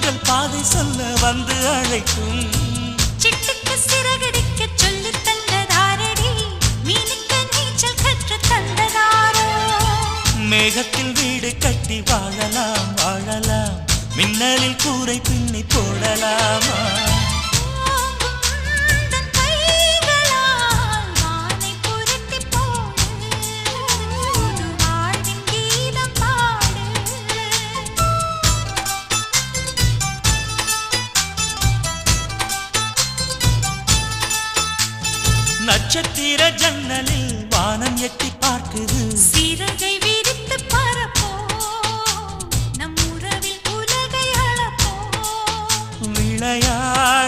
தென்றல் பாதை சொல்ல வந்து அழைக்கும் சிட்டுக்கு சிறகடிக்க சொல்லி தந்ததாரடி மீனுக்கு நீச்சல் கற்று தந்ததாரோ மேகத்தில் வீடு கட்டி வாழலாம் வாழலாம் மின்னலில் கூரை பின்னி போடலாமா நட்சத்திர ஜன்னலில் வானம் எட்டி பார்க்குது சிறகை விரித்து பரப்போ நம் உறவில் உலகை அளப்போ விளையா